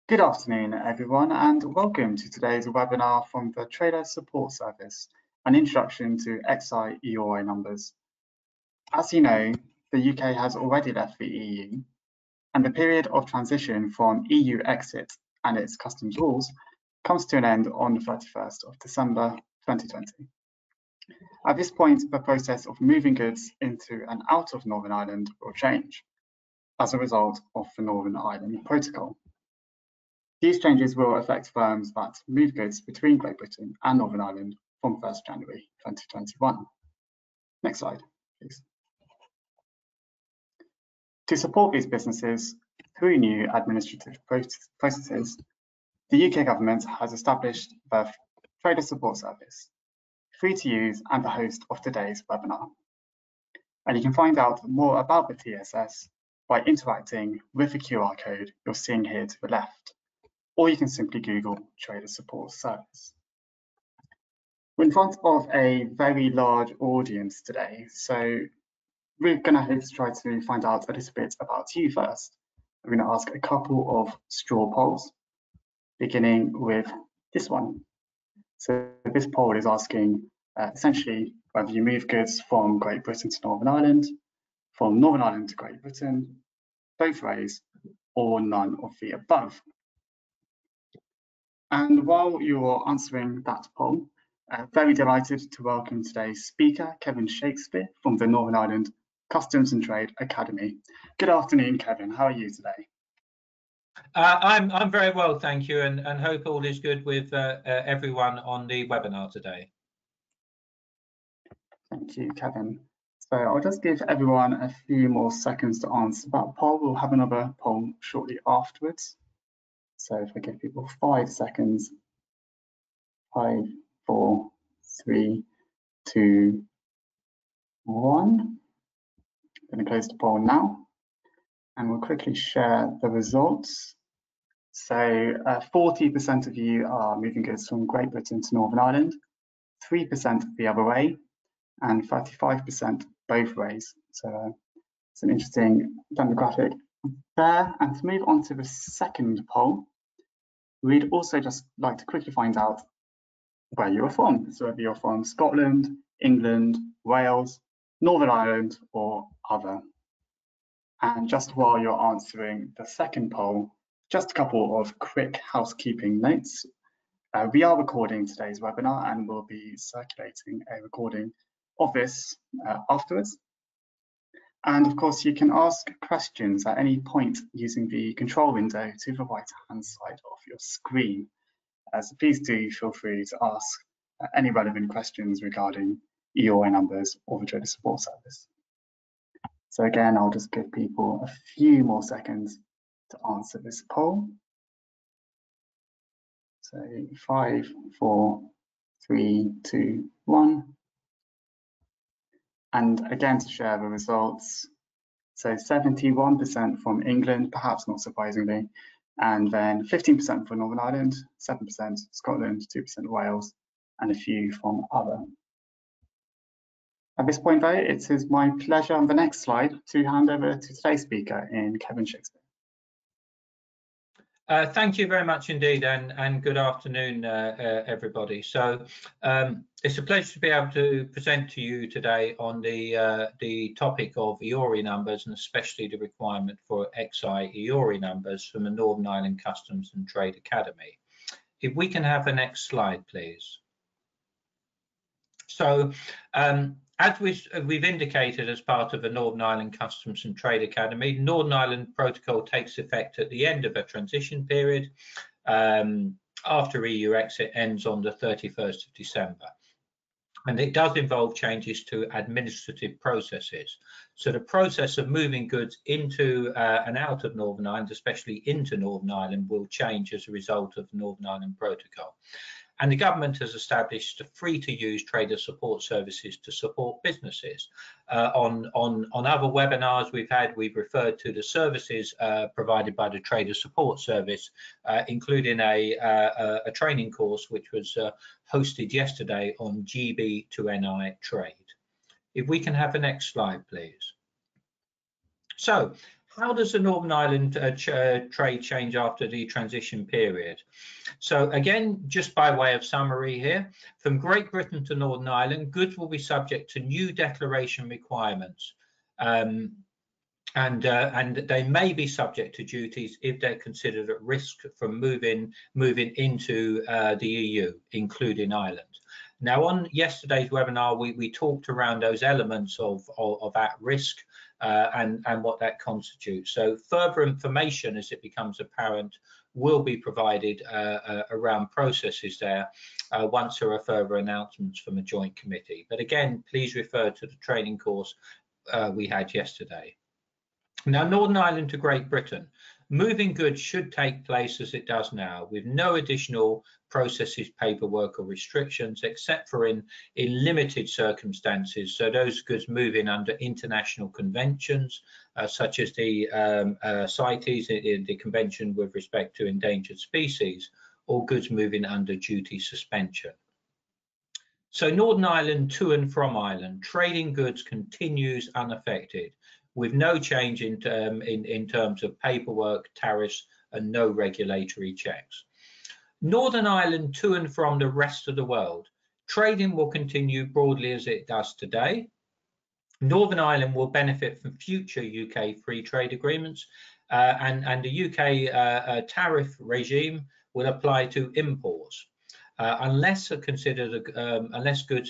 Good afternoon, everyone, and welcome to today's webinar from the Trader Support Service, an introduction to XI EORI numbers. As you know, the UK has already left the EU, and the period of transition from EU exit and its customs rules comes to an end on the 31st of December 2020. At this point, the process of moving goods into and out of Northern Ireland will change as a result of the Northern Ireland Protocol. These changes will affect firms that move goods between Great Britain and Northern Ireland from 1st January 2021. Next slide, please. To support these businesses through new administrative processes, the UK government has established the Trader Support Service, free to use and the host of today's webinar. And you can find out more about the TSS by interacting with the QR code you're seeing here to the left, or you can simply Google Trader Support Service. We're in front of a very large audience today, so we're going to hope to try to find out a little bit about you first. We're going to ask a couple of straw polls, beginning with this one. So this poll is asking essentially whether you move goods from Great Britain to Northern Ireland, from Northern Ireland to Great Britain, both ways, or none of the above. And while you're answering that poll, very delighted to welcome today's speaker, Kevin Shakespeare from the Northern Ireland Customs and Trade Academy. Good afternoon, Kevin. How are you today? I'm very well, thank you, and hope all is good with everyone on the webinar today. Thank you, Kevin. So I'll just give everyone a few more seconds to answer that poll. We'll have another poll shortly afterwards. So if I give people 5 seconds, 5, 4, 3, 2, 1. I'm going to close the poll now, and we'll quickly share the results. So 40% of you are moving goods from Great Britain to Northern Ireland, 3% the other way, and 35% both ways. So it's an interesting demographic there. And to move on to the second poll, we'd also just like to quickly find out where you're from. So whether you're from Scotland, England, Wales, Northern Ireland, or other. And just while you're answering the second poll, just a couple of quick housekeeping notes. We are recording today's webinar and we'll be circulating a recording of this afterwards. And of course, you can ask questions at any point using the control window to the right-hand side of your screen. So please do feel free to ask any relevant questions regarding EORI numbers or the Trader Support Service. So again, I'll just give people a few more seconds to answer this poll. So 5, 4, 3, 2, 1. And again, to share the results. So 71% from England, perhaps not surprisingly, and then 15% from Northern Ireland, 7% Scotland, 2% Wales, and a few from other. At this point, though, it is my pleasure on the next slide to hand over to today's speaker in Kevin Shakespeare. Thank you very much indeed, and good afternoon, everybody. So it's a pleasure to be able to present to you today on the topic of EORI numbers, and especially the requirement for XI EORI numbers from the Northern Ireland Customs and Trade Academy. If we can have the next slide, please. So as we've indicated as part of the Northern Ireland Customs and Trade Academy, Northern Ireland Protocol takes effect at the end of a transition period after EU exit ends on the 31st of December. And it does involve changes to administrative processes. So the process of moving goods into and out of Northern Ireland, especially into Northern Ireland, will change as a result of the Northern Ireland Protocol. And the government has established free-to-use trader support services to support businesses. On other webinars we've referred to the services provided by the Trader Support Service, including a training course which was hosted yesterday on GB to NI trade. If we can have the next slide, please. So How does the Northern Ireland trade change after the transition period? So again, just by way of summary here, from Great Britain to Northern Ireland, goods will be subject to new declaration requirements. And they may be subject to duties if they're considered at risk from moving into the EU, including Ireland. Now, on yesterday's webinar, we talked around those elements of at risk and what that constitutes. So further information as it becomes apparent will be provided around processes there once there are further announcements from a joint committee. But again, please refer to the training course we had yesterday. Now, Northern Ireland to Great Britain. Moving goods should take place as it does now, with no additional processes, paperwork or restrictions, except for in limited circumstances. So those goods moving under international conventions, such as the CITES, the Convention with respect to endangered species, or goods moving under duty suspension. So Northern Ireland to and from Ireland, trading goods continues unaffected, with no change in terms of paperwork, tariffs, and no regulatory checks. Northern Ireland to and from the rest of the world, trading will continue broadly as it does today. Northern Ireland will benefit from future UK free trade agreements, and the UK tariff regime will apply to imports, unless goods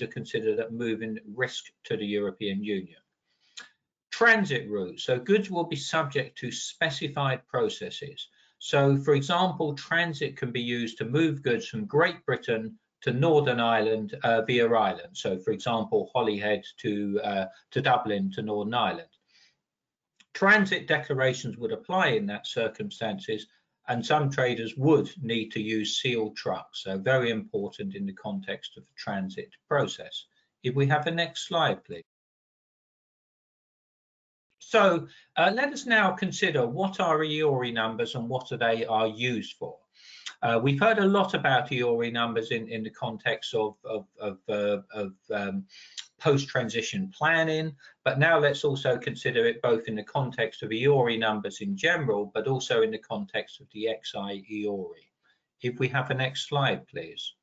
are considered at moving risk to the European Union. Transit routes, so goods will be subject to specified processes. So, for example, transit can be used to move goods from Great Britain to Northern Ireland via Ireland. So, for example, Holyhead to Dublin to Northern Ireland. Transit declarations would apply in that circumstances, and some traders would need to use sealed trucks. So, very important in the context of the transit process. If we have the next slide, please. So let us now consider what are EORI numbers and what they are used for. We've heard a lot about EORI numbers in the context of post-transition planning, but now let's also consider it both in the context of EORI numbers in general, but also in the context of the XI EORI. If we have the next slide, please.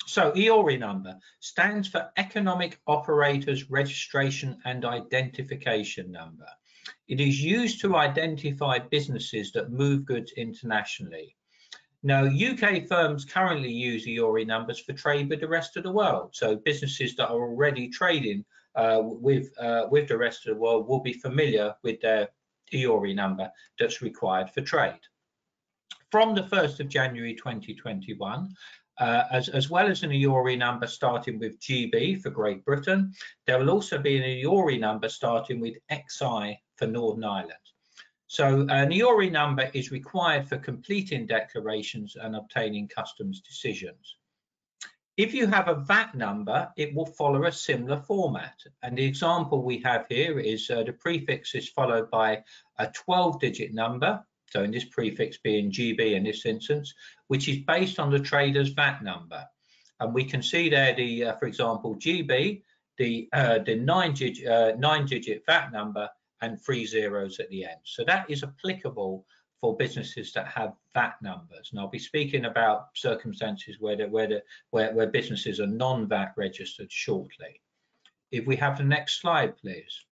So EORI number stands for Economic Operators Registration and Identification Number. It is used to identify businesses that move goods internationally. Now, UK firms currently use EORI numbers for trade with the rest of the world. So businesses that are already trading with the rest of the world will be familiar with their EORI number that's required for trade. From the 1st of January 2021, as well as an EORI number starting with GB for Great Britain, there will also be an EORI number starting with XI for Northern Ireland. So an EORI number is required for completing declarations and obtaining customs decisions. If you have a VAT number, it will follow a similar format. And the example we have here is the prefix is followed by a 12-digit number. So in this prefix being GB in this instance, which is based on the trader's VAT number. And we can see there the, for example, GB, the 9-digit VAT number and 3 zeros at the end. So that is applicable for businesses that have VAT numbers. And I'll be speaking about circumstances where businesses are non-VAT registered shortly. If we have the next slide, please.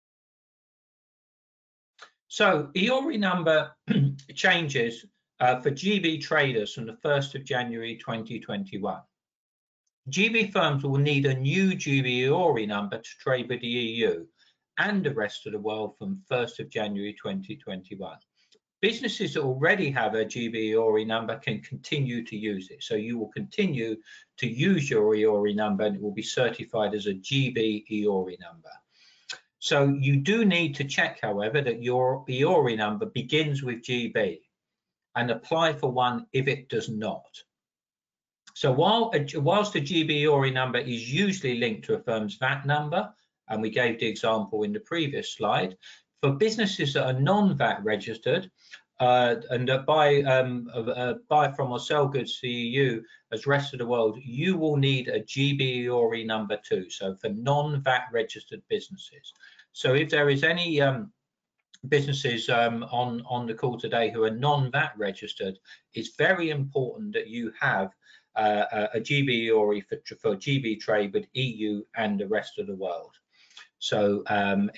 So EORI number changes for GB traders from the 1st of January 2021. GB firms will need a new GB EORI number to trade with the EU and the rest of the world from 1st of January 2021. Businesses that already have a GB EORI number can continue to use it. So you will continue to use your EORI number and it will be certified as a GB EORI number. So you do need to check, however, that your EORI number begins with GB and apply for one if it does not. So whilst the GB EORI number is usually linked to a firm's VAT number, and we gave the example in the previous slide, for businesses that are non-VAT registered and that buy from or sell goods to the EU as rest of the world, you will need a GB EORI number too. So for non-VAT registered businesses. So if there is any businesses on the call today who are non-VAT registered, it's very important that you have a GB EORI for GB trade with EU and the rest of the world. So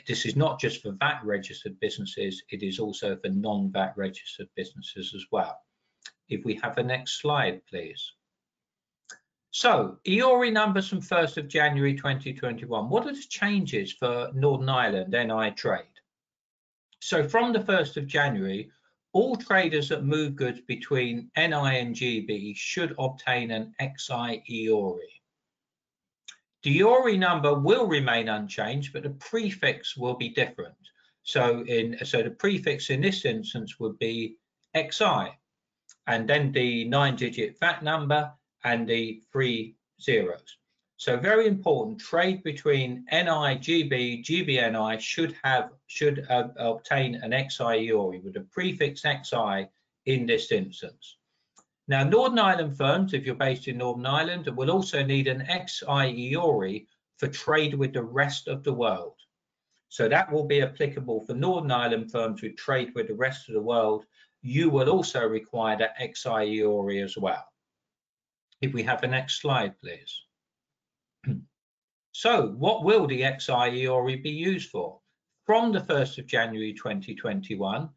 this is not just for VAT registered businesses, it is also for non-VAT registered businesses as well. If we have the next slide, please. So EORI numbers from 1st of January 2021. What are the changes for Northern Ireland NI trade? So from the 1st of January, all traders that move goods between NI and GB should obtain an XI EORI. The EORI number will remain unchanged, but the prefix will be different. So the prefix in this instance would be XI, and then the 9-digit VAT number and the 3 zeros. So very important, trade between NI, GB, GBNI should obtain an XI EORI with the prefix XI in this instance. Now, Northern Ireland firms, if you're based in Northern Ireland, will also need an XI EORI for trade with the rest of the world. So that will be applicable for Northern Ireland firms who trade with the rest of the world. You will also require that XI EORI as well. If we have the next slide, please. So what will the XI EORI be used for? From the 1st of January 2021,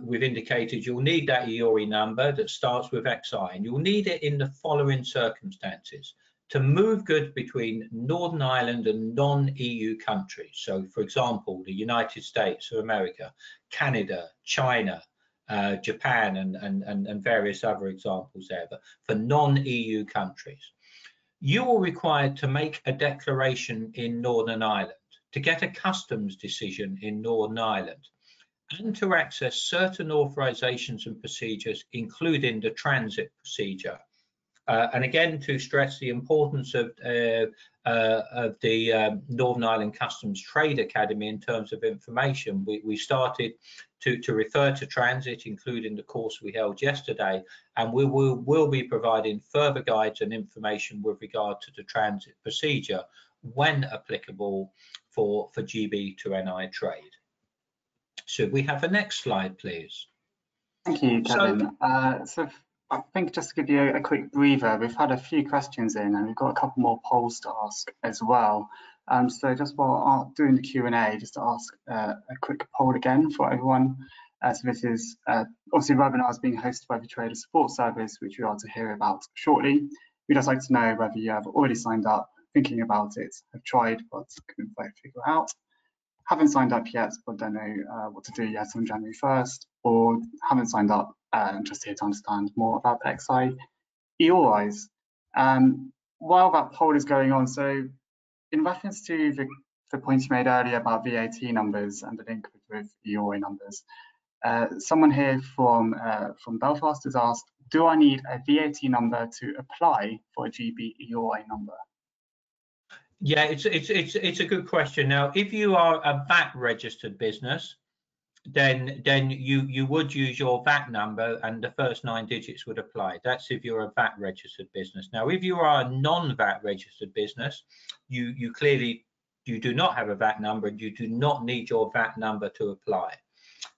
we've indicated you'll need that EORI number that starts with XI, and you'll need it in the following circumstances: to move goods between Northern Ireland and non-EU countries. So, for example, the United States of America, Canada, China, Japan, and various other examples there, but for non-EU countries. You are required to make a declaration in Northern Ireland, to get a customs decision in Northern Ireland, and to access certain authorizations and procedures, including the transit procedure. And again, to stress the importance of the Northern Ireland Customs Trade Academy in terms of information, we started to refer to transit, including the course we held yesterday, and we will be providing further guides and information with regard to the transit procedure when applicable for GB to NI trade. So we have the next slide, please. Thank you, Kevin. So I think just to give you a quick breather, we've had a few questions in and we've got a couple more polls to ask as well. So just while doing the Q&A, just to ask a quick poll again for everyone. So this is obviously webinars being hosted by the Trader Support Service, which we are to hear about shortly. We'd just like to know whether you have already signed up, thinking about it, have tried but couldn't quite figure out, haven't signed up yet but don't know what to do yet on January 1st, or haven't signed up and just here to understand more about the XI EORIs. While that poll is going on, so in reference to the point you made earlier about VAT numbers and the link with EORI numbers, someone here from Belfast has asked, do I need a VAT number to apply for a GB EORI number? Yeah, it's a good question. Now, if you are a VAT registered business, then you would use your VAT number and the first 9 digits would apply. That's if you're a VAT registered business. Now, if you are a non-VAT registered business, you clearly do not have a VAT number and you do not need your VAT number to apply.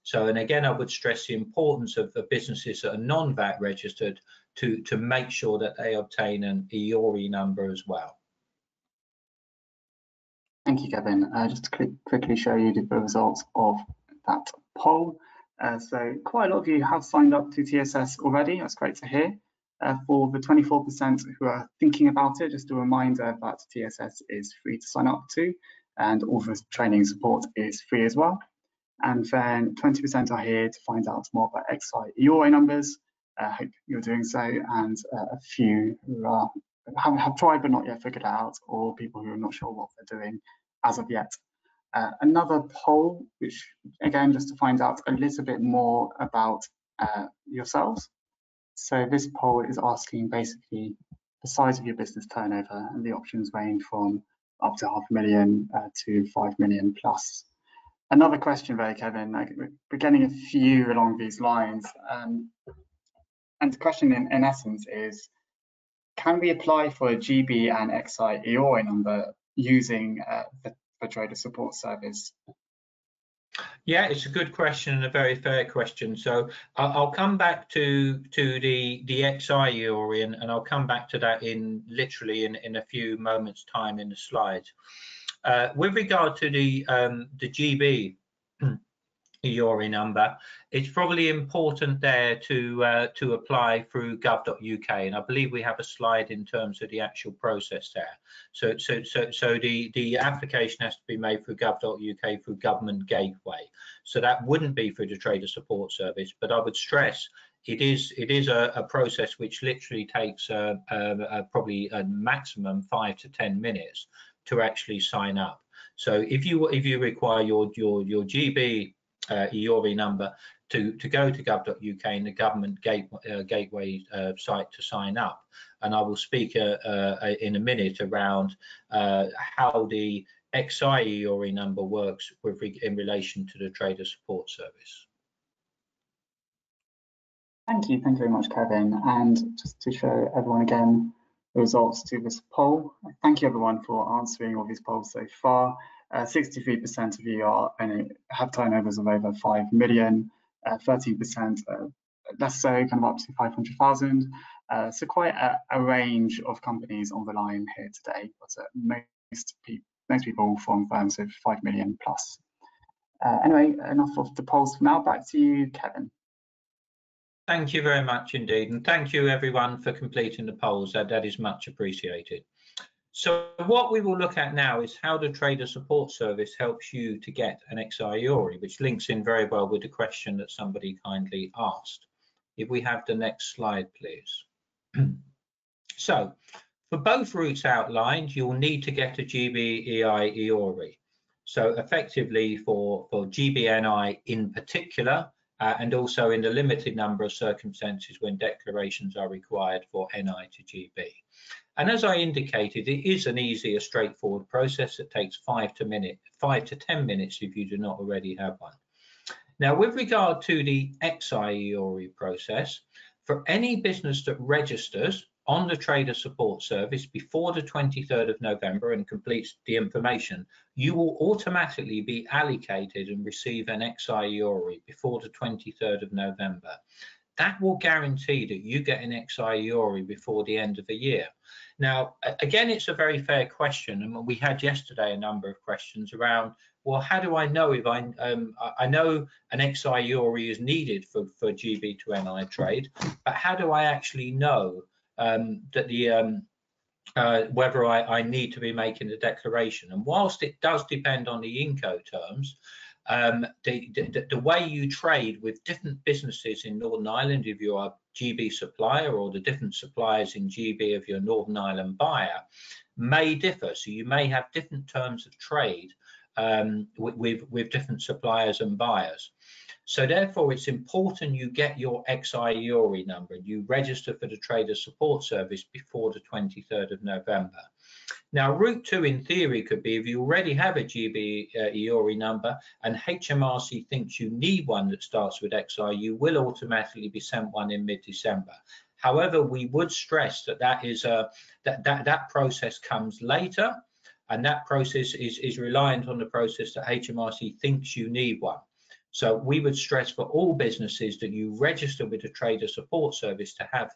So, and again, I would stress the importance of businesses that are non-VAT registered to make sure that they obtain an EORI number as well. Thank you, Kevin. Just to quickly show you the results of that poll. So quite a lot of you have signed up to TSS already. That's great to hear. For the 24% who are thinking about it, just a reminder that TSS is free to sign up to, and all the training support is free as well. And then 20% are here to find out more about XI EORI numbers. I hope you're doing so, and a few who are, have tried but not yet figured it out, or people who are not sure what they're doing as of yet. Another poll, which again, just to find out a little bit more about yourselves. So this poll is asking basically the size of your business turnover, and the options range from up to $500,000 to 5 million plus. Another question there, Kevin, we're getting a few along these lines. And the question in essence is, can we apply for a GB and XI EORI number using the Trader Support Service? Yeah, it's a good question and a very fair question. So I'll come back to the XI EORI, and I'll come back to that in literally in a few moments' time in the slides. With regard to the GB EORI number, it's probably important there to apply through gov.uk, and I believe we have a slide in terms of the actual process there. So the application has to be made through gov.uk through Government Gateway. So that wouldn't be through the Trader Support Service, but I would stress it is a process which literally takes probably a maximum 5 to 10 minutes to actually sign up. So if you require your GB EORI number to go to gov.uk and the Government Gateway site to sign up, and I will speak in a minute around how the XI EORI number works in relation to the Trader Support Service. Thank you very much, Kevin. And just to show everyone again the results to this poll, thank you everyone for answering all these polls so far. 63% of you have turnovers of over 5 million, 13% less so, kind of up to 500,000. So quite a range of companies on the line here today, but most people from firms of 5 million plus. Anyway, enough of the polls for now. Back to you, Kevin. Thank you very much indeed, and thank you everyone for completing the polls. That is much appreciated. So what we will look at now is how the Trader Support Service helps you to get an XI EORI, which links in very well with the question that somebody kindly asked. If we have the next slide, please. So for both routes outlined, you'll need to get a GBEI EORI. So effectively for GBNI in particular, and also in the limited number of circumstances when declarations are required for NI to GB. And as I indicated, it is an easy, straightforward process that takes 5 to 10 minutes if you do not already have one. Now, with regard to the XI EORI process, for any business that registers on the Trader Support Service before the 23rd of November and completes the information, you will automatically be allocated and receive an XI EORI before the 23rd of November. That will guarantee that you get an XI EORI before the end of the year. Now, again, it's a very fair question, and we had yesterday a number of questions around, well, how do I know if I know an XI EORI is needed for GB to NI trade, but how do I actually know that the whether I need to be making the declaration? And whilst it does depend on the INCO terms, the way you trade with different businesses in Northern Ireland, if you are GB supplier, or the different suppliers in GB of your Northern Ireland buyer, may differ. So you may have different terms of trade with different suppliers and buyers. So therefore, it's important you get your XI EORI number and you register for the Trader Support Service before the 23rd of November. Now, route 2 in theory could be if you already have a GB EORI number and HMRC thinks you need one that starts with XI, you will automatically be sent one in mid-December. However, we would stress that that process comes later, and that process is reliant on the process that HMRC thinks you need one. So we would stress for all businesses that you register with the Trader Support Service to have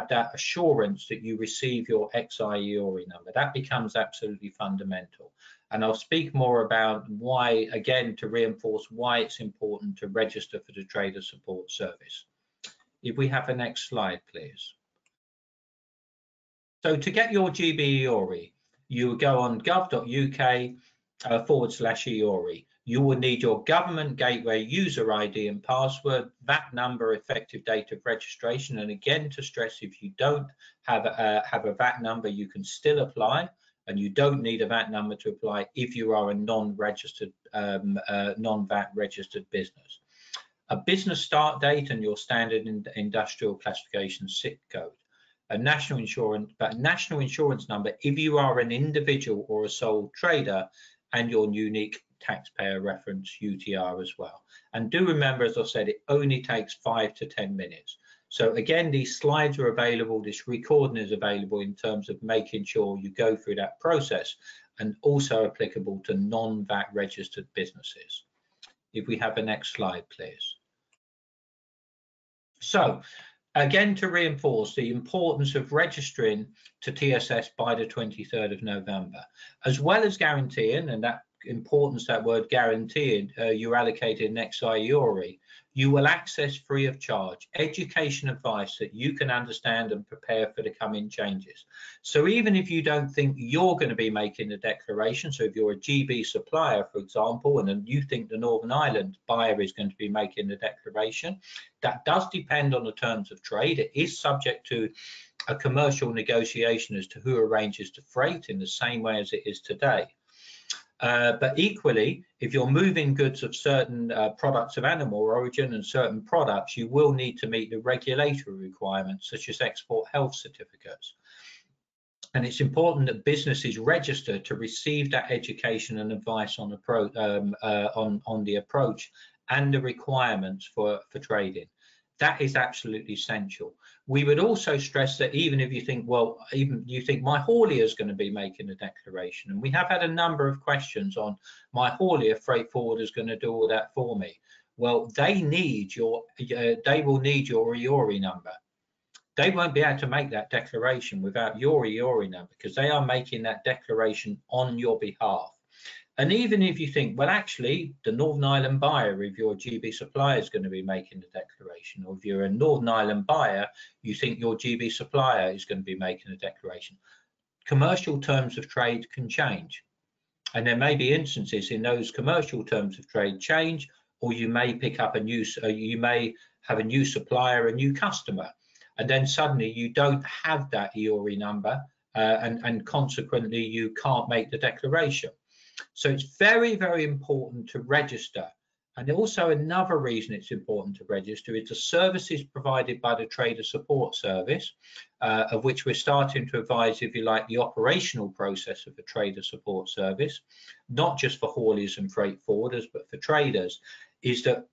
that assurance that you receive your XI EORI number. That becomes absolutely fundamental. And I'll speak more about why, again, to reinforce why it's important to register for the Trader Support Service. If we have the next slide, please. So to get your GB EORI, you will go on gov.uk/EORI. You will need your Government Gateway user ID and password, VAT number, effective date of registration. And again, to stress, if you don't have a VAT number, you can still apply, and you don't need a VAT number to apply if you are a non-registered, non-VAT registered business. A business start date and your standard industrial classification SIC code. A national insurance number if you are an individual or a sole trader, and your unique taxpayer reference UTR as well. And do remember, as I said, it only takes 5 to 10 minutes. So again, these slides are available, this recording is available in terms of making sure you go through that process, and also applicable to non-VAT registered businesses. If we have the next slide, please. So again, to reinforce the importance of registering to TSS by the 23rd of November, as well as guaranteeing, and that importance, that word guaranteed, you're allocated an XI EORI, you will access free of charge education advice that you can understand and prepare for the coming changes. So even if you don't think you're going to be making the declaration, so if you're a GB supplier, for example, and then you think the Northern Ireland buyer is going to be making the declaration, that does depend on the terms of trade. It is subject to a commercial negotiation as to who arranges the freight in the same way as it is today. But equally, if you're moving goods of certain products of animal origin and certain products, you will need to meet the regulatory requirements such as export health certificates. And it's important that businesses register to receive that education and advice on the approach and the requirements for trading. That is absolutely essential. We would also stress that even if you think, well, even you think my haulier is going to be making a declaration, and we have had a number of questions on my haulier freight forwarder is going to do all that for me. Well, they will need your EORI number. They won't be able to make that declaration without your EORI number, because they are making that declaration on your behalf. And even if you think, well, actually, the Northern Ireland buyer, if your GB supplier is going to be making the declaration, or if you're a Northern Ireland buyer, you think your GB supplier is going to be making a declaration, commercial terms of trade can change. And there may be instances in those commercial terms of trade change, or you may pick up you may have a new supplier, a new customer, and then suddenly you don't have that EORI number, and consequently you can't make the declaration. So it's very, very important to register. And also another reason it's important to register is the services provided by the Trader Support Service, of which we're starting to advise, if you like, the operational process of the Trader Support Service, not just for hauliers and freight forwarders, but for traders, is that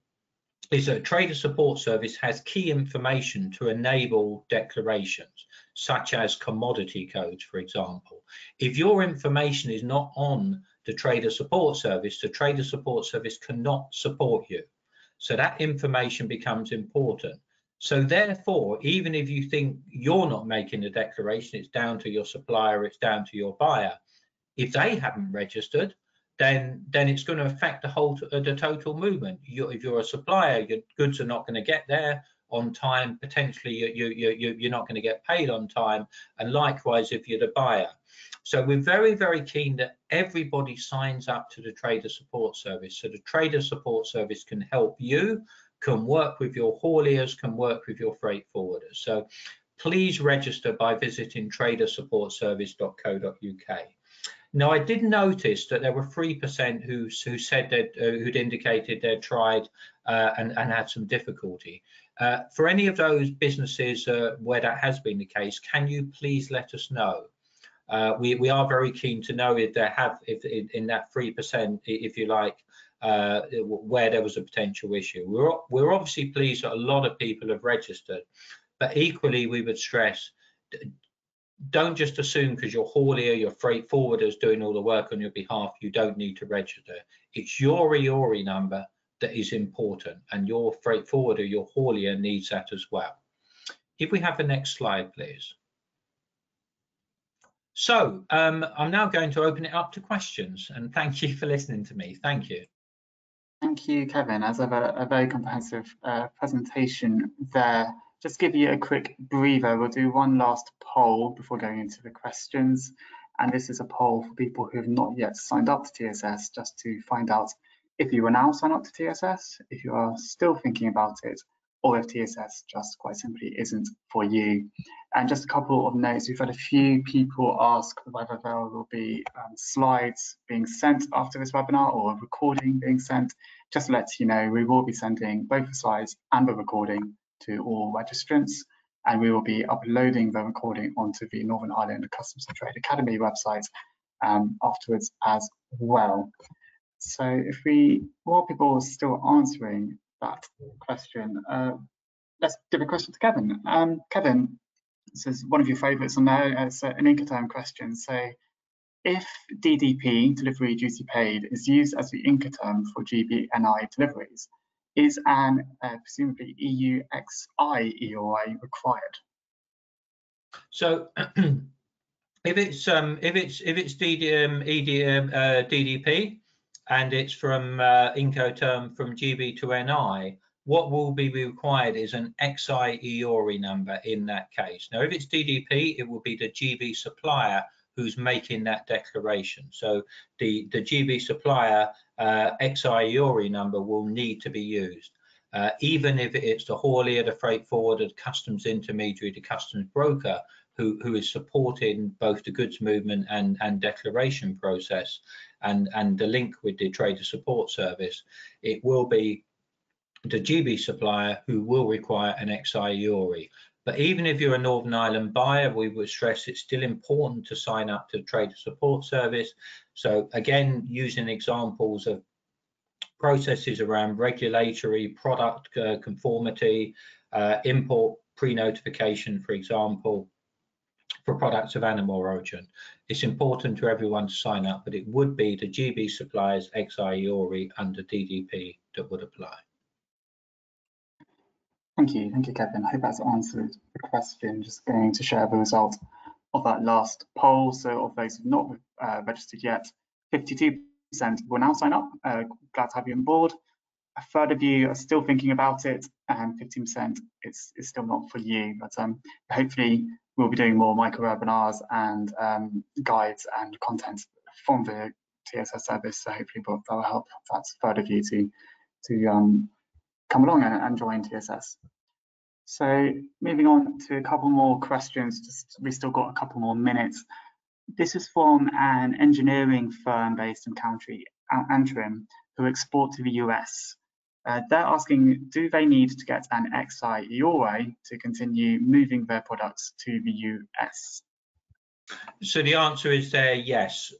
Trader Support Service has key information to enable declarations, such as commodity codes, for example. If your information is not on the Trader Support Service, the Trader Support Service cannot support you. So that information becomes important. So therefore, even if you think you're not making a declaration, it's down to your supplier, it's down to your buyer. If they haven't registered, then it's going to affect the total movement. If you're a supplier, your goods are not going to get there on time. Potentially, you're not going to get paid on time. And likewise, if you're the buyer. So we're very, very keen that everybody signs up to the Trader Support Service. So the Trader Support Service can help you, can work with your hauliers, can work with your freight forwarders. So please register by visiting tradersupportservice.co.uk. Now, I did notice that there were 3% who said that who'd indicated they'd tried and had some difficulty. For any of those businesses where that has been the case, can you please let us know? We are very keen to know if in that 3%, if you like, where there was a potential issue. We're obviously pleased that a lot of people have registered, but equally we would stress, don't just assume because your haulier, your freight forwarder is doing all the work on your behalf, you don't need to register. It's your EORI number that is important, and your freight forwarder, your haulier needs that as well. If we have the next slide, please. So I'm now going to open it up to questions, and thank you for listening to me. Thank you. Thank you, Kevin. As ever, a very comprehensive presentation there. Just give you a quick breather. We'll do one last poll before going into the questions. And this is a poll for people who have not yet signed up to TSS, just to find out if you are now signed up to TSS, if you are still thinking about it, or if TSS just quite simply isn't for you. And just a couple of notes. We've had a few people ask whether there will be slides being sent after this webinar or a recording being sent. Just to let you know, we will be sending both the slides and the recording to all registrants, and we will be uploading the recording onto the Northern Ireland Customs and Trade Academy website afterwards as well. So while people are still answering that question, let's give a question to Kevin. Kevin, this is one of your favourites on there. It's an Incoterm question. So if DDP, delivery duty paid, is used as the Incoterm for GB/NI deliveries, is an presumably EU XI EORI required? So if it's DDP and it's from Incoterm from GB to NI, what will be required is an XI EORI number in that case. Now, if it's DDP, it will be the GB supplier who's making that declaration. So the GB supplier XI EORI number will need to be used. Even if it's the haulier, the freight forwarder, the customs intermediary, the customs broker who is supporting both the goods movement and declaration process and the link with the trader support service, it will be the GB supplier who will require an XI EORI. But even if you're a Northern Ireland buyer, we would stress it's still important to sign up to the trader support service. So again, using examples of processes around regulatory product conformity, import pre-notification, for example, for products of animal origin. It's important to everyone to sign up, but it would be the GB suppliers XI EORI under DDP that would apply. Thank you, Kevin. I hope that's answered the question. Just going to share the result of that last poll. So of those who've not registered yet, 52% will now sign up. Glad to have you on board. A third of you are still thinking about it, and 15% is still not for you. But hopefully we'll be doing more micro webinars and guides and content from the TSS service. So hopefully that will help that third of you to come along and join TSS. So moving on to a couple more questions, we've still got a couple more minutes. This is from an engineering firm based in County Antrim who export to the US. They're asking, do they need to get an XI EORI to continue moving their products to the US? So the answer is there, yes.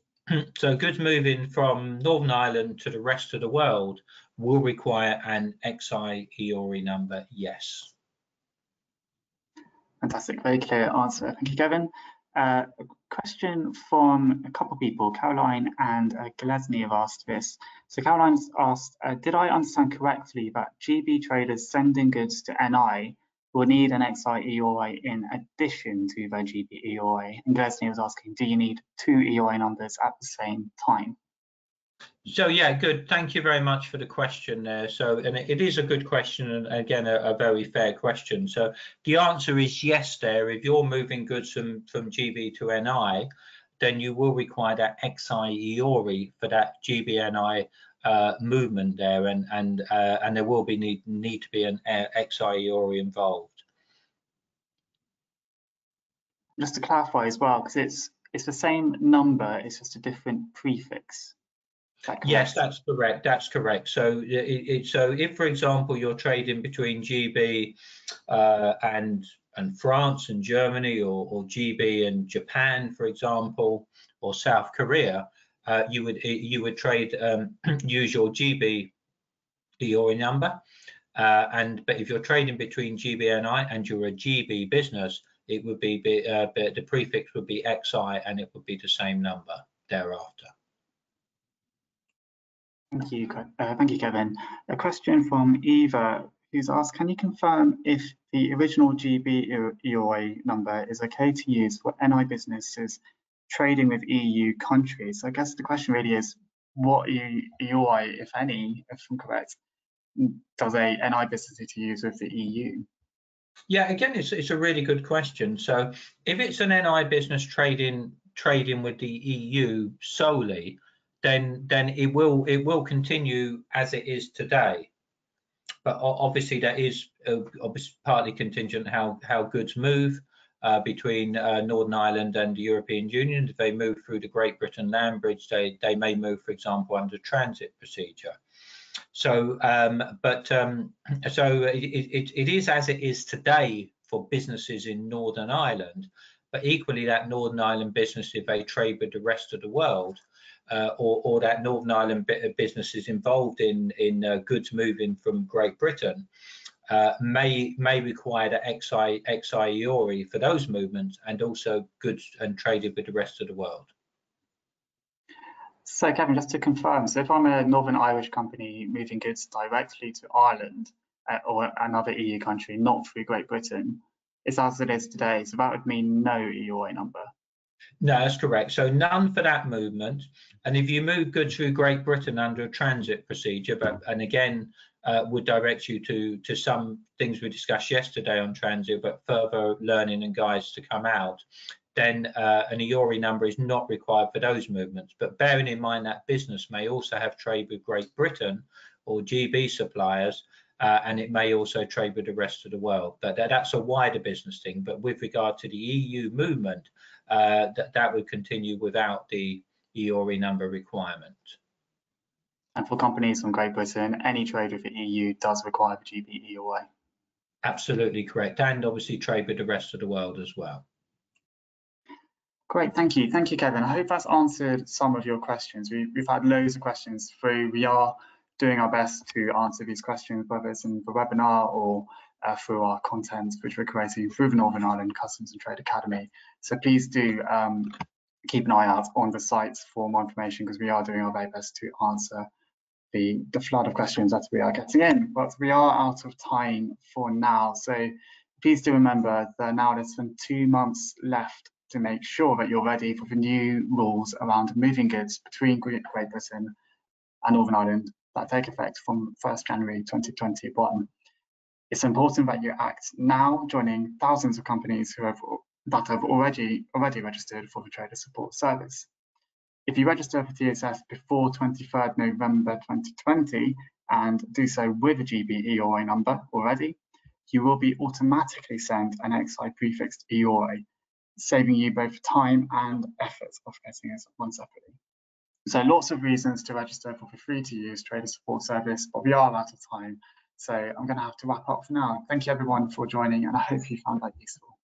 So goods moving from Northern Ireland to the rest of the world will require an XI EORI number, yes. Fantastic, very clear answer. Thank you, Kevin. A question from a couple of people, Caroline and Gillespie have asked this. So Caroline's asked, did I understand correctly that GB traders sending goods to NI will need an XI EORI in addition to their GB EORI? And Gillespie was asking, do you need two EORI numbers at the same time? So yeah, good. Thank you very much for the question there. So, and it is a good question, and again, a very fair question. So the answer is yes there. If you're moving goods from GB to NI, then you will require that XI EORI for that GB NI movement there, and there will be need to be an XI EORI involved. Just to clarify as well, because it's the same number, it's just a different prefix. Yes, that's correct. That's correct. So, so if, for example, you're trading between GB and France and Germany, or GB and Japan, for example, or South Korea, you would trade use your GB EORI number. But if you're trading between GB and NI and you're a GB business, it would be the prefix would be XI, and it would be the same number thereafter. Thank you, Kevin. A question from Eva, who's asked, can you confirm if the original GB EORI number is okay to use for NI businesses trading with EU countries? So I guess the question really is, what EORI, if any, if I'm correct, does a NI business need to use with the EU? Yeah, again, it's a really good question. So if it's an NI business trading with the EU solely, then it will continue as it is today. But obviously that is partly contingent how goods move between Northern Ireland and the European Union. If they move through the Great Britain land bridge, they may move, for example, under transit procedure. So so it is as it is today for businesses in Northern Ireland, but equally that Northern Ireland business, if they trade with the rest of the world, or that Northern Ireland business is involved in goods moving from Great Britain, may require the XI EORI for those movements, and also goods and traded with the rest of the world. So Kevin, just to confirm, so if I'm a Northern Irish company moving goods directly to Ireland or another EU country, not through Great Britain, it's as it is today. So that would mean no EORI number. No, that's correct. So none for that movement. And if you move goods through Great Britain under a transit procedure, and again, would direct you to some things we discussed yesterday on transit, but further learning and guides to come out, then an EORI number is not required for those movements. But bearing in mind that business may also have trade with Great Britain or GB suppliers, and it may also trade with the rest of the world. That's a wider business thing. But with regard to the EU movement, that would continue without the EORI number requirement. And for companies from Great Britain, any trade with the EU does require the GB EORI. Absolutely correct. And obviously trade with the rest of the world as well. Great, thank you. Thank you, Kevin. I hope that's answered some of your questions. We've had loads of questions through. We are doing our best to answer these questions, whether it's in the webinar or through our content, which we're creating through the Northern Ireland Customs and Trade Academy. So please do keep an eye out on the sites for more information, because we are doing our very best to answer the flood of questions that we are getting in. But we are out of time for now. So please do remember there are now less than 2 months left to make sure that you're ready for the new rules around moving goods between Great Britain and Northern Ireland that take effect from 1st January 2021. It's important that you act now, joining thousands of companies that have already registered for the Trader Support Service. If you register for TSS before 23rd November 2020 and do so with a GB EORI number already, you will be automatically sent an XI prefixed EORI, saving you both time and effort of getting it one separately. So lots of reasons to register for the free to use Trader Support Service, but we are out of time. So I'm going to have to wrap up for now. Thank you everyone for joining, and I hope you found that useful.